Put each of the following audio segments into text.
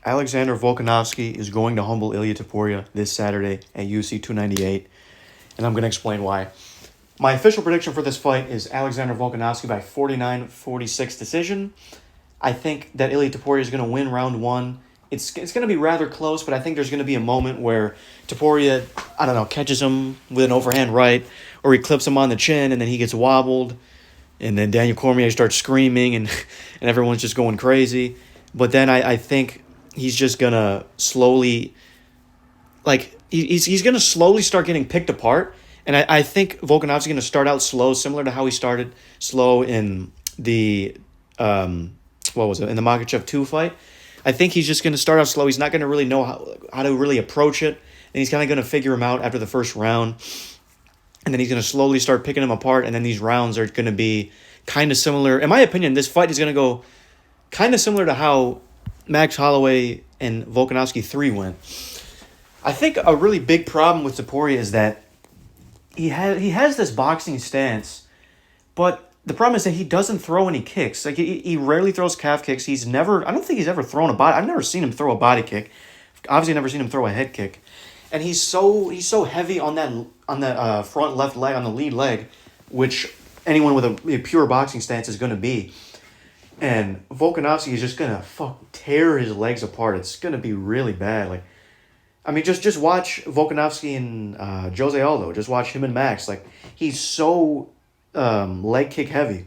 Alexander Volkanovski is going to humble Ilia Topuria this Saturday at UFC 298, and I'm going to explain why. My official prediction for this fight is Alexander Volkanovski by 49-46 decision. I think that Ilia Topuria is going to win round one. It's going to be rather close, but I think there's going to be a moment where Topuria, catches him with an overhand right, or he clips him on the chin, and then he gets wobbled, and then Daniel Cormier starts screaming, and everyone's just going crazy. But then I think he's just going to slowly, he's going to slowly start getting picked apart. And I think Volkanovski's going to start out slow, similar to how he started slow in the, in the Makhachev 2 fight. I think he's just going to start out slow. He's not going to really know how to really approach it. And he's kind of going to figure him out after the first round. And then he's going to slowly start picking him apart. And then these rounds are going to be kind of similar. In my opinion, this fight is going to go kind of similar to how Max Holloway and Volkanovski 3 went. I think a really big problem with Topuria is that he has this boxing stance, but the problem is that he doesn't throw any kicks. Like he rarely throws calf kicks. I don't think he's ever thrown a body. I've never seen him throw a body kick. Obviously, never seen him throw a head kick. And he's so heavy on that front left leg, on the lead leg, which anyone with a pure boxing stance is going to be. And Volkanovski is just going to tear his legs apart. It's going to be really bad. Just watch Volkanovski and Jose Aldo. Just watch him and Max. He's so leg kick heavy.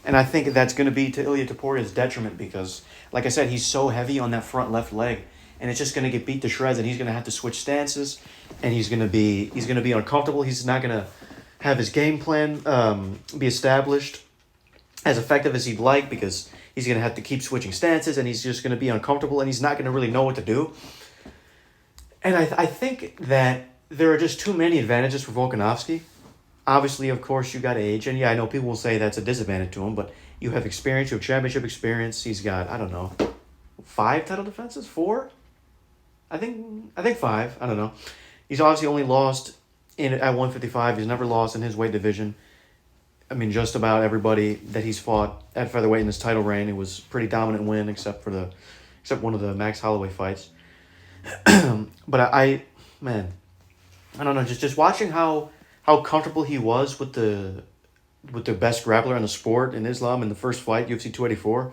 And I think that's going to be to Ilia Topuria's detriment because, like I said, he's so heavy on that front left leg. And it's just going to get beat to shreds, and he's going to have to switch stances, and he's going to be uncomfortable. He's not going to have his game plan be established as effective as he'd like because he's going to have to keep switching stances, and he's just going to be uncomfortable, and he's not going to really know what to do. And I think that there are just too many advantages for Volkanovski. Obviously, of course, you got age, and yeah, I know people will say that's a disadvantage to him, but you have experience, you have championship experience. He's got, 5 title defenses? 4? I think 5. I don't know. He's obviously only lost at 155. He's never lost in his weight division. Just about everybody that he's fought at featherweight in this title reign, it was a pretty dominant win, except one of the Max Holloway fights. But I don't know. Just watching how comfortable he was with the best grappler in the sport in Islam in the first fight, UFC 284,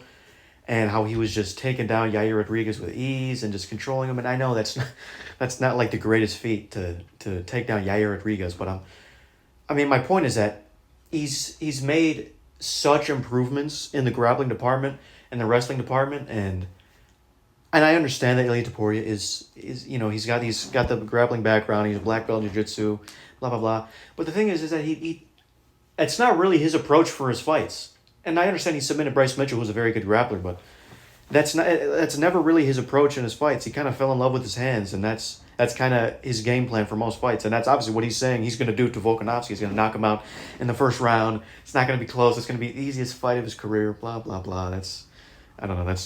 and how he was just taking down Yair Rodriguez with ease and just controlling him. And I know that's not like the greatest feat to take down Yair Rodriguez, but my point is that he's made such improvements in the grappling department and the wrestling department, and I understand that Ilia Topuria is he's got the grappling background, he's a black belt in jiu-jitsu, blah blah blah. But the thing is that he it's not really his approach for his fights. And I understand he submitted Bryce Mitchell, who's a very good grappler, but that's never really his approach in his fights. He kind of fell in love with his hands, and that's kind of his game plan for most fights. And that's obviously what he's saying he's going to do to Volkanovski. He's going to knock him out in the first round. It's not going to be close. It's going to be the easiest fight of his career, blah, blah, blah. That's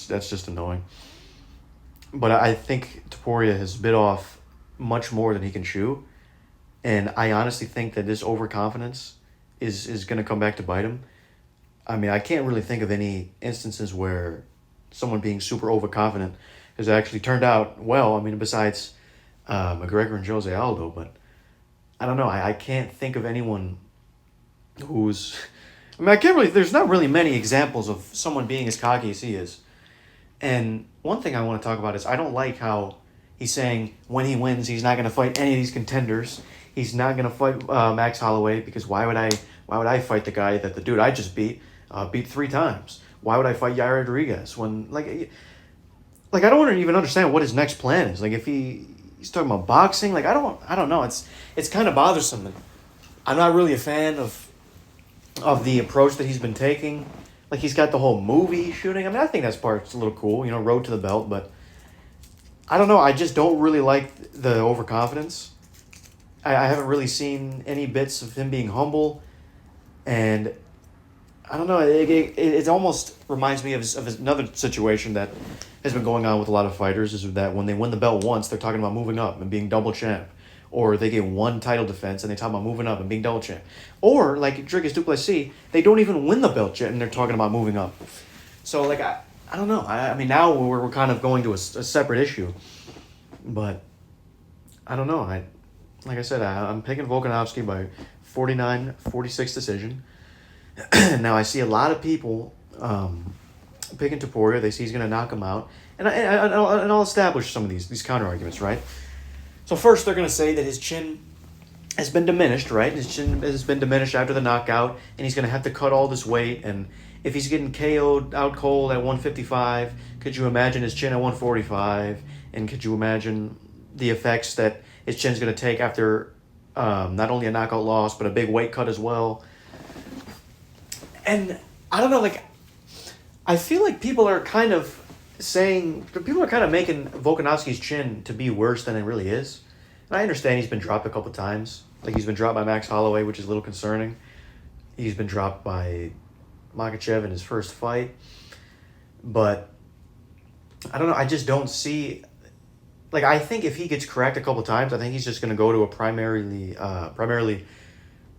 just annoying. But I think Topuria has bit off much more than he can chew. And I honestly think that this overconfidence is going to come back to bite him. I can't really think of any instances where someone being super overconfident has actually turned out well. Besides McGregor and Jose Aldo, but I don't know. I can't think of anyone who's... there's not really many examples of someone being as cocky as he is. And one thing I want to talk about is I don't like how he's saying when he wins, he's not going to fight any of these contenders. He's not going to fight Max Holloway because why would I fight the guy that the dude I just beat 3 times? Why would I fight Yair Rodriguez when I don't even understand what his next plan is. If he's talking about boxing, I don't know. It's kind of bothersome. I'm not really a fan of the approach that he's been taking. He's got the whole movie shooting. I think that's part's a little cool, Road to the Belt, but I don't know. I just don't really like the overconfidence. I haven't really seen any bits of him being humble, and I don't know. It almost reminds me of another situation that has been going on with a lot of fighters, is that when they win the belt once, they're talking about moving up and being double champ. Or they get one title defense and they talk about moving up and being double champ. Or, like Dricus du Plessis, they don't even win the belt yet and they're talking about moving up. So, I don't know. I mean, now we're kind of going to a separate issue, but I don't know. Like I said, I'm picking Volkanovski by 49-46 decision. Now I see a lot of people picking Topuria. They see he's going to knock him out, and I'll establish some of these counter arguments, right? So first, they're going to say that his chin has been diminished, right? His chin has been diminished after the knockout, and he's going to have to cut all this weight. And if he's getting KO'd out cold at 155, could you imagine his chin at 145? And could you imagine the effects that his chin's going to take after not only a knockout loss, but a big weight cut as well? And I don't know, like, I feel like people are kind of making Volkanovski's chin to be worse than it really is. And I understand he's been dropped a couple times. Like, he's been dropped by Max Holloway, which is a little concerning. He's been dropped by Makhachev in his first fight. But I don't know, I just don't see... Like, I think if he gets cracked a couple times, I think he's just going to go to a primarily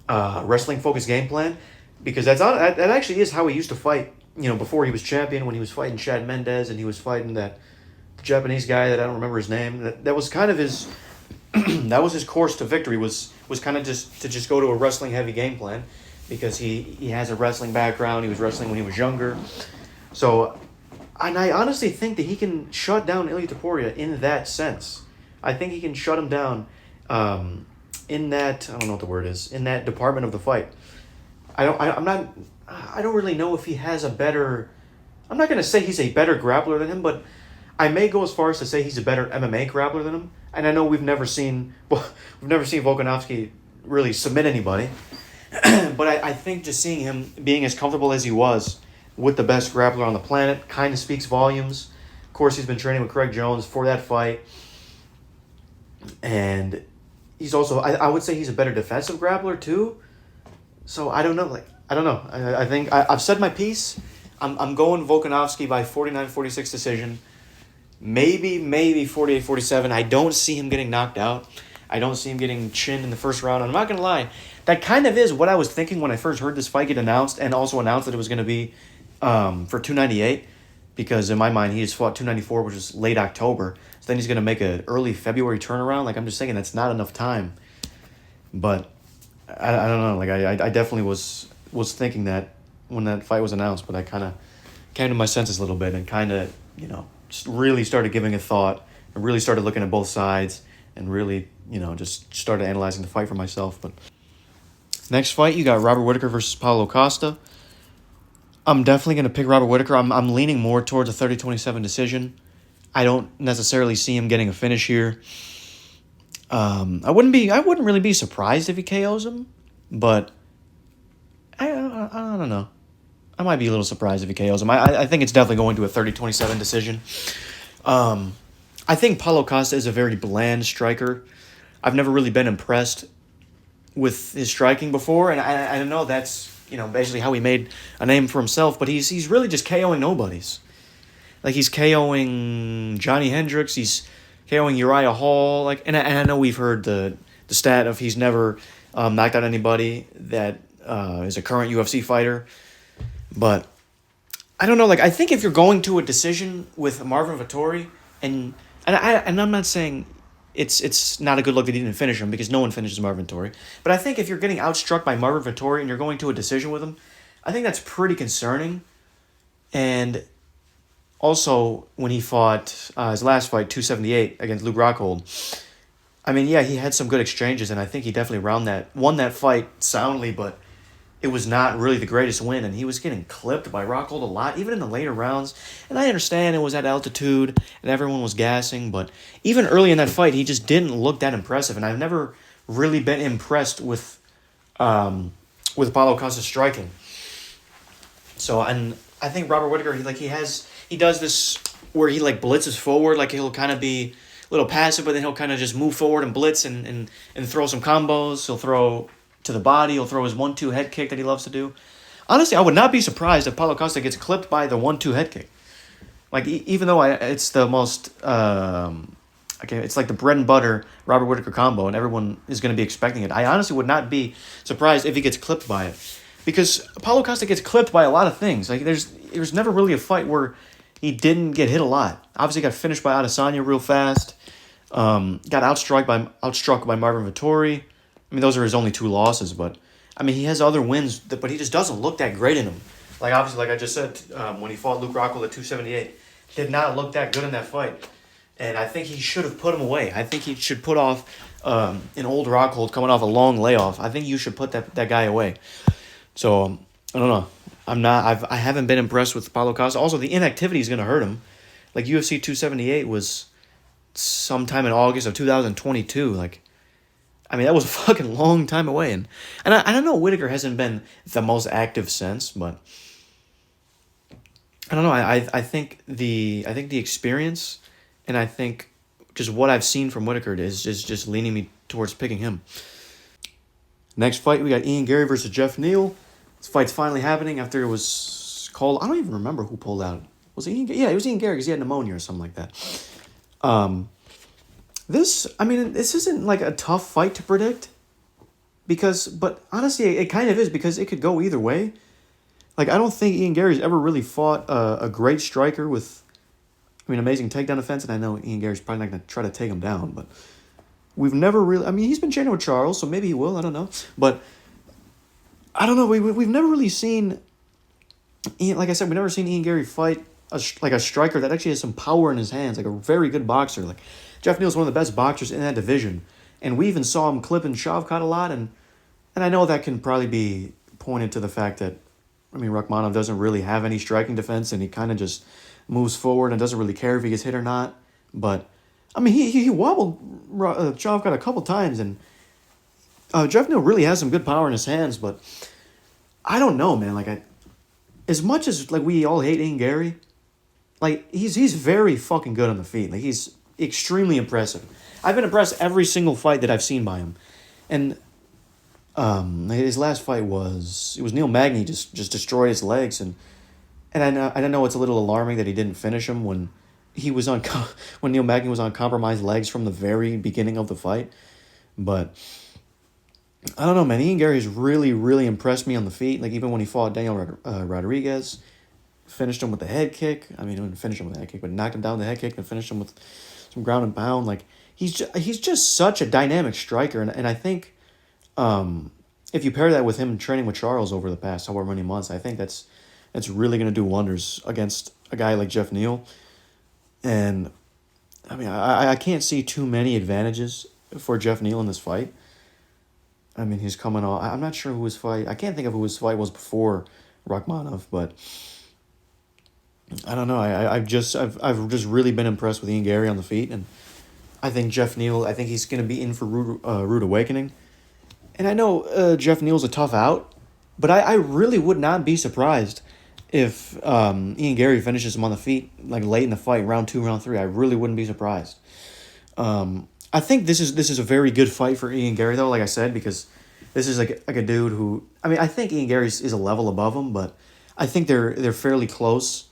wrestling-focused game plan. Because that actually is how he used to fight, before he was champion, when he was fighting Chad Mendez and he was fighting that Japanese guy that I don't remember his name. That was kind of his... that was his course to victory, was kind of just go to a wrestling heavy game plan, because he has a wrestling background. He was wrestling when he was younger. So, and I honestly think that he can shut down Ilia Topuria in that sense. I think he can shut him down in that, I don't know what the word is, in that department of the fight. I don't really know if he has a better... I'm not going to say he's a better grappler than him, but I may go as far as to say he's a better MMA grappler than him. And I know we've never seen Volkanovski really submit anybody. But I think just seeing him being as comfortable as he was with the best grappler on the planet kind of speaks volumes. Of course, he's been training with Craig Jones for that fight. And he's also... I would say he's a better defensive grappler too. So I don't know. I think I've said my piece. I'm going Volkanovski by 49-46 decision. Maybe 48-47. I don't see him getting knocked out. I don't see him getting chinned in the first round. I'm not going to lie. That kind of is what I was thinking when I first heard this fight get announced, and also announced that it was going to be for 298, because in my mind he has fought 294, which is late October. So then he's going to make an early February turnaround. Like, I'm just thinking that's not enough time. But I don't know. Like, I definitely was thinking that when that fight was announced, but I kind of came to my senses a little bit and kind of, just really started giving it thought and really started looking at both sides and really, just started analyzing the fight for myself. But next fight, you got Robert Whittaker versus Paulo Costa. I'm definitely going to pick Robert Whittaker. I'm leaning more towards a 30-27 decision. I don't necessarily see him getting a finish here. I wouldn't really be surprised if he KOs him, but I don't know. I might be a little surprised if he KOs him. I think it's definitely going to a 30-27 decision. I think Paulo Costa is a very bland striker. I've never really been impressed with his striking before, and I know that's basically how he made a name for himself. But he's really just KOing nobodies. Like, he's KOing Johnny Hendricks. He's KOing Uriah Hall. And I know we've heard the stat of he's never knocked out anybody that is a current UFC fighter. But I don't know. Like, I think if you're going to a decision with Marvin Vettori, and I'm not saying it's not a good look that he didn't finish him, because no one finishes Marvin Vettori. But I think if you're getting outstruck by Marvin Vettori and you're going to a decision with him, I think that's pretty concerning. And also, when he fought his last fight, 278, against Luke Rockhold, I mean, yeah, he had some good exchanges, and I think he definitely won that fight soundly, but it was not really the greatest win, and he was getting clipped by Rockhold a lot, even in the later rounds. And I understand it was at altitude, and everyone was gassing, but even early in that fight, he just didn't look that impressive, and I've never really been impressed with Paulo Costa's striking. So, and I think Robert Whittaker, he does this where he blitzes forward, like he'll kind of be a little passive, but then he'll kind of just move forward and blitz and throw some combos. He'll throw to the body. He'll throw his 1-2 head kick that he loves to do. Honestly, I would not be surprised if Paulo Costa gets clipped by the 1-2 head kick. Like, even though it's the most, it's like the bread and butter Robert Whittaker combo, and everyone is going to be expecting it. I honestly would not be surprised if he gets clipped by it, because Paulo Costa gets clipped by a lot of things. Like, there's never really a fight where he didn't get hit a lot. Obviously, got finished by Adesanya real fast. Got outstruck by Marvin Vettori. I mean, those are his only two losses, but I mean, he has other wins, but he just doesn't look that great in them. Like obviously, like I just said, when he fought Luke Rockhold at 278, did not look that good in that fight, and I think he should have put him away. I think he should put off an old Rockhold coming off a long layoff. I think you should put that guy away. So I don't know. I haven't been impressed with Paulo Costa. Also, the inactivity is going to hurt him. Like UFC 278 was sometime in August of 2022. Like, I mean, that was a fucking long time away. And I don't know, Whittaker hasn't been the most active since, but I don't know. I think the experience, and I think just what I've seen from Whittaker is just leaning me towards picking him. Next fight, we got Ian Garry versus Geoff Neal. This fight's finally happening after it was called. I don't even remember who pulled out. Was it Ian? Yeah, it was Ian Garry because he had pneumonia or something like that. This isn't like a tough fight to predict, but honestly, it kind of is because it could go either way. Like, I don't think Ian Garry's ever really fought a great striker with, amazing takedown defense, and I know Ian Garry's probably not going to try to take him down, but we've never really, he's been training with Charles, so maybe he will, I don't know, but I don't know, we've never really seen, like I said, we've never seen Ian Garry fight a striker that actually has some power in his hands, like a very good boxer. Like, Geoff Neal's one of the best boxers in that division, and we even saw him clipping Shavkat a lot, and I know that can probably be pointed to the fact that, Rakhmonov doesn't really have any striking defense, and he kind of just moves forward and doesn't really care if he gets hit or not, but, he wobbled Shavkat a couple times, and Geoff Neal really has some good power in his hands, but I don't know, man, like, as much as, like, we all hate Ian Garry, like, he's very fucking good on the feet. Like, he's extremely impressive. I've been impressed every single fight that I've seen by him. And his last fight was Neal Magny just destroyed his legs, and I know it's a little alarming that he didn't finish him when he was when Neal Magny was on compromised legs from the very beginning of the fight. But I don't know, man. Ian Garry's really, really impressed me on the feet. Like, even when he fought Daniel Rodriguez, finished him with the head kick. Didn't finish him with the head kick, but knocked him down with the head kick and finished him with some ground and pound. Like, he's just such a dynamic striker, and I think if you pair that with him training with Charles over the past however many months, I think that's really going to do wonders against a guy like Geoff Neal. And I can't see too many advantages for Geoff Neal in this fight. He's coming off. I'm not sure who his fight. I can't think of who his fight was before Rakhmonov, but I don't know. I've just really been impressed with Ian Garry on the feet, and I think Geoff Neal. I think he's going to be in for rude awakening, and I know Geoff Neal's a tough out, but I really would not be surprised if Ian Garry finishes him on the feet like late in the fight, round 2, round 3. I really wouldn't be surprised. I think this is a very good fight for Ian Garry, though, like I said, because this is like a dude who, I think Ian Garry is a level above him, but I think they're fairly close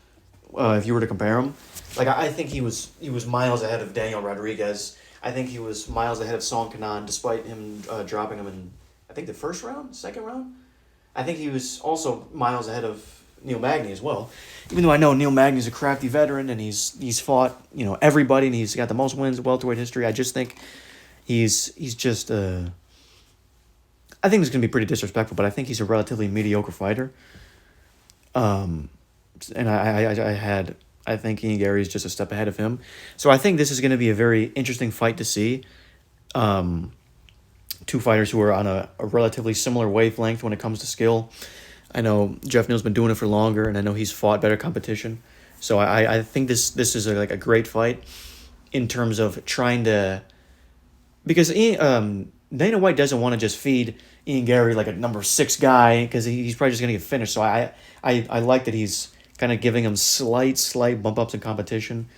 if you were to compare them. Like, I think he was miles ahead of Daniel Rodriguez. I think he was miles ahead of Song Kanan, despite him dropping him in, I think, the second round. I think he was also miles ahead of Neal Magny as well. Even though I know Neal Magny's a crafty veteran and he's fought, everybody, and he's got the most wins in welterweight history, I just think he's just I think this is going to be pretty disrespectful, but I think he's a relatively mediocre fighter. And I think Ian Garry is just a step ahead of him. So I think this is going to be a very interesting fight to see. Two fighters who are on a relatively similar wavelength when it comes to skill. I know Geoff Neal's been doing it for longer, and I know he's fought better competition. So I think this is a great fight in terms of trying to... Because Dana White doesn't want to just feed Ian Garry like a number 6 guy, because he's probably just going to get finished. So I like that he's kind of giving him slight bump ups in competition.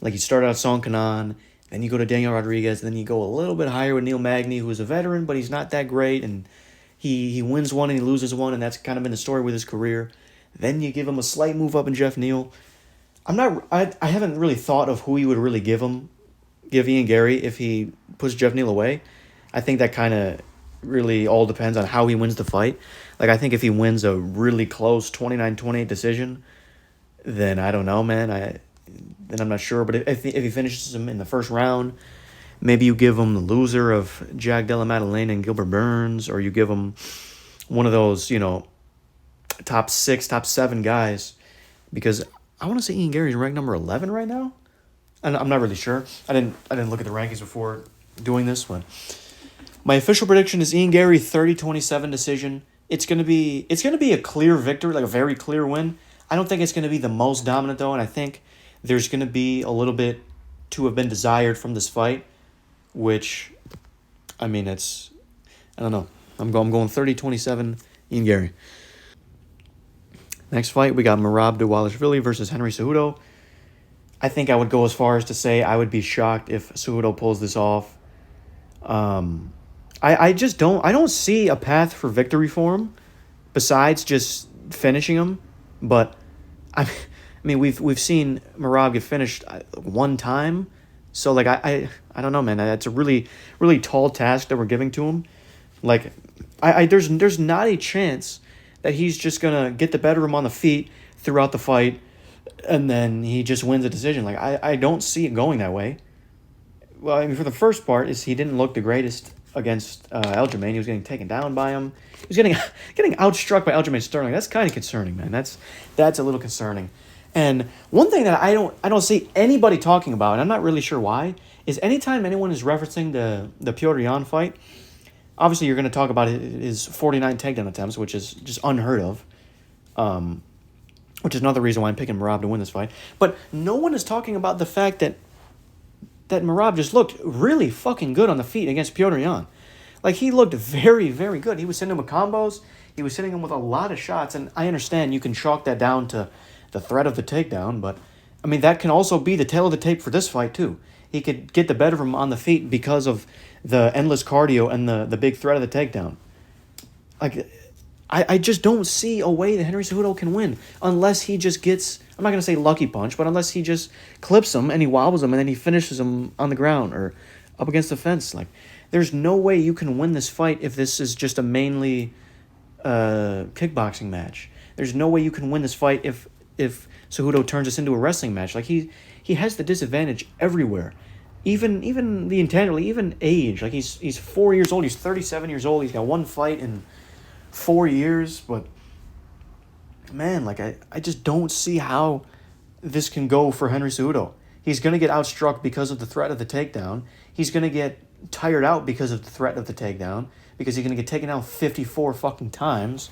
Like, you start out Song Kanan, then you go to Daniel Rodriguez, then you go a little bit higher with Neal Magny, who's a veteran, but he's not that great, and he wins one and he loses one, and that's kind of been the story with his career. Then you give him a slight move up in Geoff Neal. I haven't really thought of who he would really give Ian Garry if he puts Geoff Neal away. I think that kind of really all depends on how he wins the fight. Like, I think if he wins a really close 29-28 decision, then I don't know, man. Then I'm not sure. But if he finishes him in the first round, maybe you give him the loser of Jack Della Maddalena and Gilbert Burns, or you give him one of those, top 6, top 7 guys, because I want to say Ian Gary's ranked number 11 right now. And I'm not really sure. I didn't look at the rankings before doing this one. My official prediction is Ian Garry 30-27 decision. It's gonna be a clear victory, like a very clear win. I don't think it's gonna be the most dominant though, and I think there's gonna be a little bit to have been desired from this fight, which, I mean, I don't know. I'm going 30-27 Ian Garry. Next fight, we got Merab Dvalishvili versus Henry Cejudo. I think I would go as far as to say I would be shocked if Cejudo pulls this off. I just don't see a path for victory for him besides just finishing him. But I mean we've seen Merab get finished one time, so like I don't know, man. That's a really really tall task that we're giving to him. Like there's not a chance that he's just gonna get the better of him on the feet throughout the fight, and then he just wins a decision. Like I don't see it going that way. Well, I mean, for the first part, is he didn't look the greatest against Aljamain. He was getting taken down by him. He was getting outstruck by Aljamain Sterling. That's kind of concerning, man. That's a little concerning. And one thing that I don't see anybody talking about, and I'm not really sure why, is anytime anyone is referencing the Petr Yan fight, obviously you're going to talk about his 49 takedown attempts, which is just unheard of. Which is another reason why I'm picking Merab to win this fight. But no one is talking about the fact that Merab just looked really fucking good on the feet against Petr Yan. Like, he looked very, very good. He was hitting him with combos. He was hitting him with a lot of shots. And I understand you can chalk that down to the threat of the takedown. But, I mean, that can also be the tail of the tape for this fight, too. He could get the better of him on the feet because of the endless cardio and the big threat of the takedown. Like, I just don't see a way that Henry Cejudo can win unless he just gets, I'm not going to say lucky punch, but unless he just clips him and he wobbles him and then he finishes him on the ground or up against the fence. Like, there's no way you can win this fight if this is just a mainly kickboxing match. There's no way you can win this fight if Cejudo turns this into a wrestling match. Like, he has the disadvantage everywhere. Even the intangible, even age. Like, he's 4 years old. He's 37 years old. He's got one fight in 4 years, but man, like I just don't see how this can go for Henry Cejudo. He's going to get outstruck because of the threat of the takedown. He's going to get tired out because of the threat of the takedown, because he's going to get taken down 54 fucking times.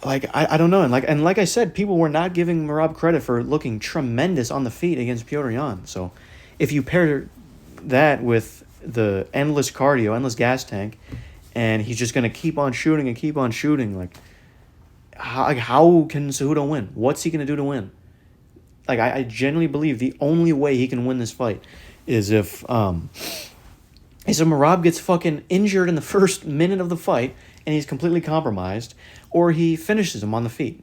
Like, I don't know. And like I said, people were not giving Merab credit for looking tremendous on the feet against Petr Yan. So if you pair that with the endless cardio, endless gas tank, and he's just going to keep on shooting and keep on shooting. Like, how can Cejudo win? What's he going to do to win? Like, I genuinely believe the only way he can win this fight is if Merab gets fucking injured in the first minute of the fight and he's completely compromised, or he finishes him on the feet,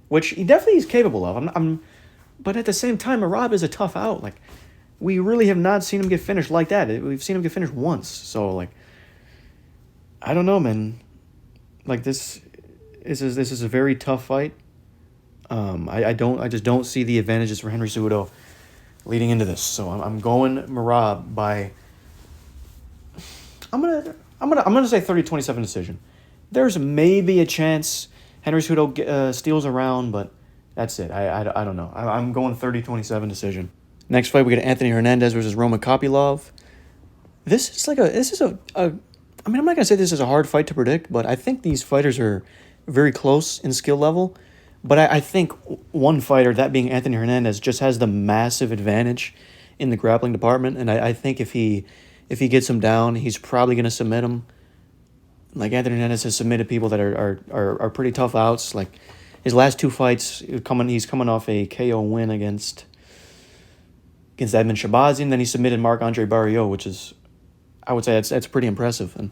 which he definitely is capable of. But at the same time, Merab is a tough out. Like, we really have not seen him get finished like that. We've seen him get finished once. So, like, I don't know, man. Like, this is a very tough fight. I just don't see the advantages for Henry Cejudo leading into this. So I'm going Merab by, I'm gonna say 30-27 decision. There's maybe a chance Henry Cejudo steals a round, but that's it. I don't know. I'm going 30-27 decision. Next fight, we got Anthony Hernandez versus Roman Kopylov. This is I mean, I'm not going to say this is a hard fight to predict, but I think these fighters are very close in skill level. But I think one fighter, that being Anthony Hernandez, just has the massive advantage in the grappling department. And I think if he gets him down, he's probably going to submit him. Like, Anthony Hernandez has submitted people that are pretty tough outs. Like, his last 2 fights, he's coming off a KO win against Edmund Shabazi, and then he submitted Marc-Andre Barriault, which is, I would say that's pretty impressive. And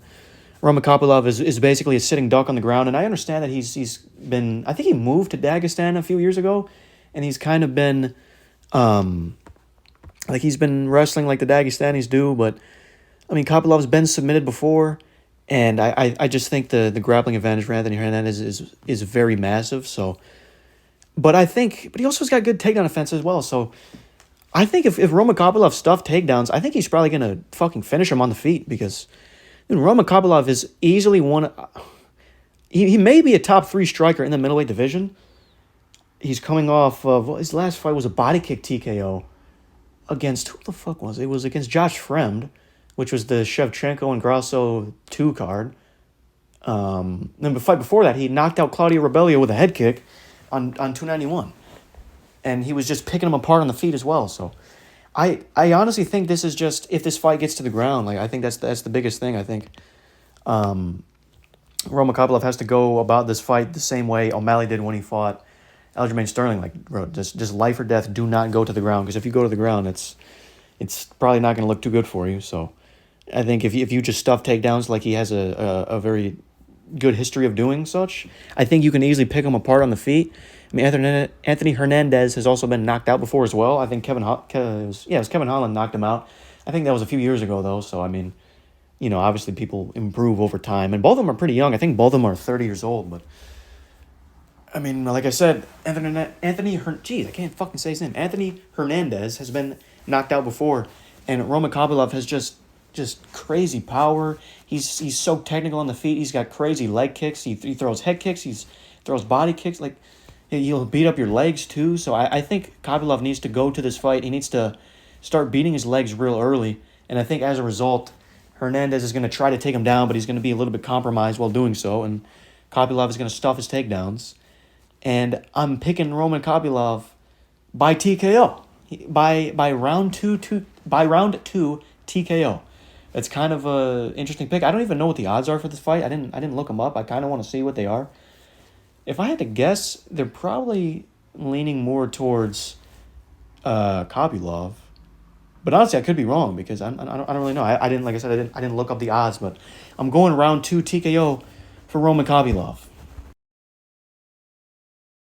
Roman Kopylov is basically a sitting duck on the ground. And I understand that he's been, I think he moved to Dagestan a few years ago, and he's kind of been, like, he's been wrestling like the Dagestanis do. But, I mean, Kopylov's been submitted before, and I just think the grappling advantage for Anthony Hernandez is very massive. So But he also has got good takedown defense as well. So I think if Roman Kopylov stuffed takedowns, I think he's probably gonna fucking finish him on the feet because Roman Kopylov is easily one. He may be a top 3 striker in the middleweight division. He's coming off of his last fight was a body kick TKO against who the fuck was it? It was against Josh Fremd, which was the Shevchenko and Grasso 2 card. Then the fight before that, he knocked out Claudio Rebello with a head kick on 291. And he was just picking him apart on the feet as well. So I honestly think this is just, if this fight gets to the ground, like I think that's the biggest thing. I think Roman Kopylov has to go about this fight the same way O'Malley did when he fought Aljamain Sterling. Like, bro, just life or death, do not go to the ground. Because if you go to the ground, it's probably not going to look too good for you. So I think if you just stuff takedowns like he has a very good history of doing such, I think you can easily pick him apart on the feet. I mean, Anthony Hernandez has also been knocked out before as well. I think it was Kevin Holland knocked him out. I think that was a few years ago, though. So, I mean, obviously people improve over time. And both of them are pretty young. I think both of them are 30 years old. But, I mean, like I said, I can't fucking say his name. Anthony Hernandez has been knocked out before. And Roman Kopylov has just crazy power. He's so technical on the feet. He's got crazy leg kicks. He throws head kicks. He throws body kicks. Like, he'll beat up your legs too. So I think Kopylov needs to go to this fight. He needs to start beating his legs real early. And I think as a result, Hernandez is going to try to take him down, but he's going to be a little bit compromised while doing so. And Kopylov is going to stuff his takedowns. And I'm picking Roman Kopylov by TKO. By round two TKO. It's kind of a interesting pick. I don't even know what the odds are for this fight. I didn't look them up. I kind of want to see what they are. If I had to guess, they're probably leaning more towards Kopylov. But honestly, I could be wrong because I don't really know. I didn't look up the odds, but I'm going round 2 TKO for Roman Kopylov.